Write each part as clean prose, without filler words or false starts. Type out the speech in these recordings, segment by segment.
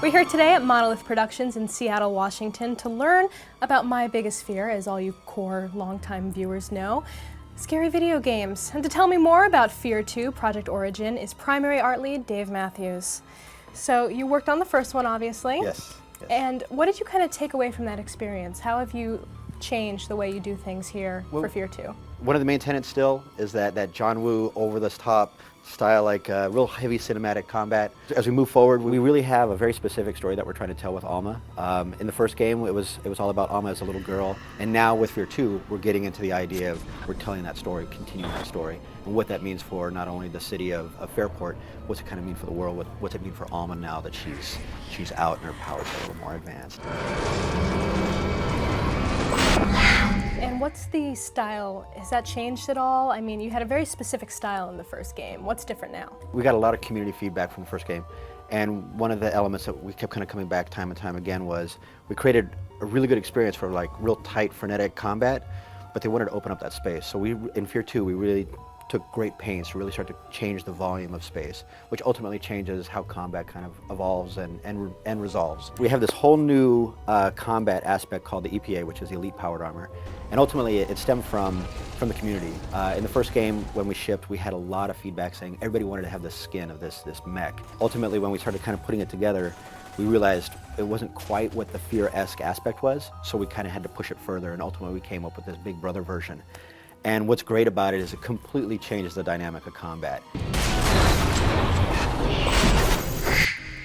We're here today at Monolith Productions in Seattle, Washington to learn about my biggest fear, as all you Qore longtime viewers know, scary video games. And to tell me more about F.E.A.R 2 Project Origin is primary art lead Dave Matthews. So you worked on the first one, obviously. Yes. And what did you kind of take away from that experience? How have you changed the way you do things here for F.E.A.R 2? One of the main tenets still is that John Woo over-the-top style, like real heavy cinematic combat. As we move forward, we really have a very specific story that we're trying to tell with Alma. In the first game, it was all about Alma as a little girl, and now with F.E.A.R 2, we're getting into the idea of we're telling that story, continuing that story, and what that means for not only the city of Fairport, what's it kind of mean for the world, what's it mean for Alma now that she's out and her powers are a little more advanced. And what's the style? Has that changed at all? I mean, you had a very specific style in the first game. What's different now? We got a lot of community feedback from the first game, and one of the elements that we kept kind of coming back time and time again was we created a really good experience for like real tight, frenetic combat, but they wanted to open up that space. So in F.E.A.R 2, we really took great pains to really start to change the volume of space, which ultimately changes how combat kind of evolves and resolves. We have this whole new combat aspect called the EPA, which is the Elite Powered Armor, and ultimately it stemmed from the community. In the first game, when we shipped, we had a lot of feedback saying everybody wanted to have the skin of this mech. Ultimately, when we started kind of putting it together, we realized it wasn't quite what the F.E.A.R-esque aspect was, so we kind of had to push it further, and ultimately we came up with this Big Brother version. And what's great about it is it completely changes the dynamic of combat.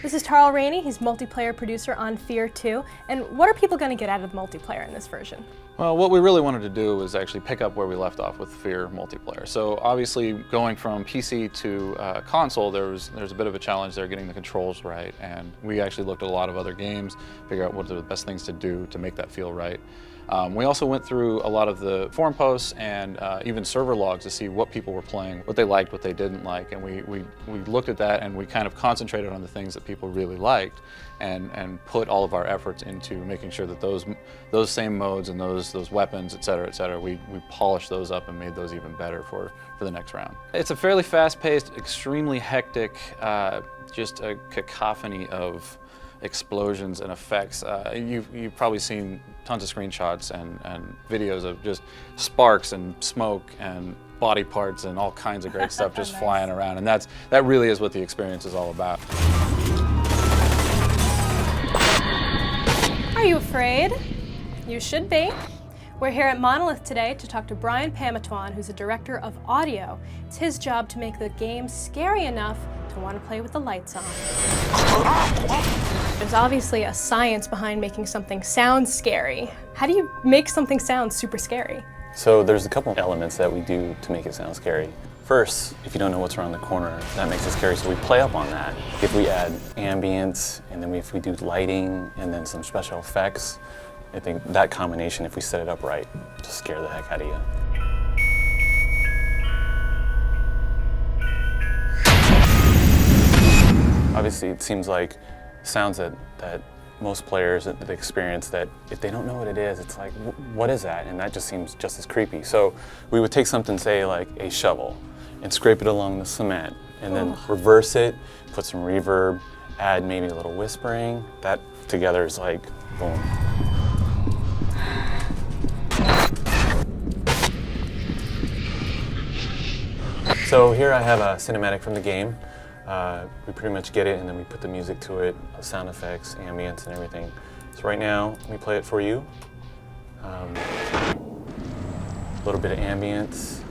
This is Tarl Rainey. He's multiplayer producer on F.E.A.R 2. And what are people going to get out of multiplayer in this version? Well, what we really wanted to do was actually pick up where we left off with F.E.A.R multiplayer. So obviously going from PC to console, there's a bit of a challenge there getting the controls right. And we actually looked at a lot of other games, figure out what are the best things to do to make that feel right. We also went through a lot of the forum posts and even server logs to see what people were playing, what they liked, what they didn't like, and we looked at that and we kind of concentrated on the things that people really liked and put all of our efforts into making sure that those same modes and those weapons, et cetera, we polished those up and made those even better for the next round. It's a fairly fast-paced, extremely hectic, just a cacophony of explosions and effects. You've probably seen tons of screenshots and videos of just sparks and smoke and body parts and all kinds of great stuff just nice. Flying around, and that really is what the experience is all about. Are you afraid? You should be. We're here at Monolith today to talk to Brian Pamatwan, who's a director of audio. It's his job to make the game scary enough to want to play with the lights on. There's obviously a science behind making something sound scary. How do you make something sound super scary? So there's a couple elements that we do to make it sound scary. First, if you don't know what's around the corner, that makes it scary, so we play up on that. If we add ambience, and then if we do lighting, and then some special effects, I think that combination, if we set it up right, just scare the heck out of you. Obviously, it seems like sounds that most players experience that if they don't know what it is, it's like, what is that? And that just seems just as creepy. So we would take something, say like a shovel, and scrape it along the cement, and then reverse it, put some reverb, add maybe a little whispering. That together is like, boom. So here I have a cinematic from the game. We pretty much get it and then we put the music to it, sound effects, ambience, and everything. So right now, let me play it for you. A little bit of ambience,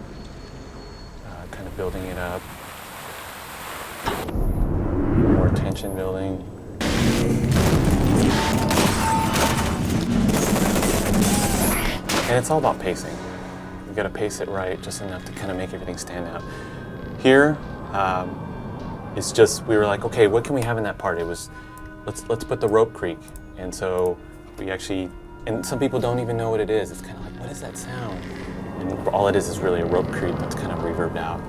kind of building it up. More tension building. And it's all about pacing. You gotta pace it right, just enough to kind of make everything stand out. Here, it's just, we were like, okay, what can we have in that part? It was, let's put the rope creak. And so we actually, and some people don't even know what it is. It's kind of like, what is that sound? And all it is really a rope creak that's kind of reverbed out.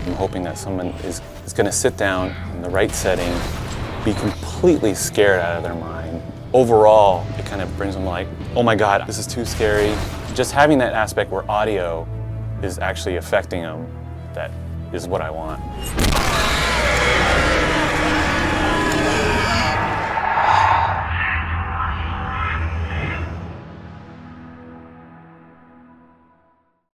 I'm hoping that someone is gonna sit down in the right setting, be completely scared out of their mind. Overall, it kind of brings them like, oh my God, this is too scary. Just having that aspect where audio is actually affecting them, that is what I want.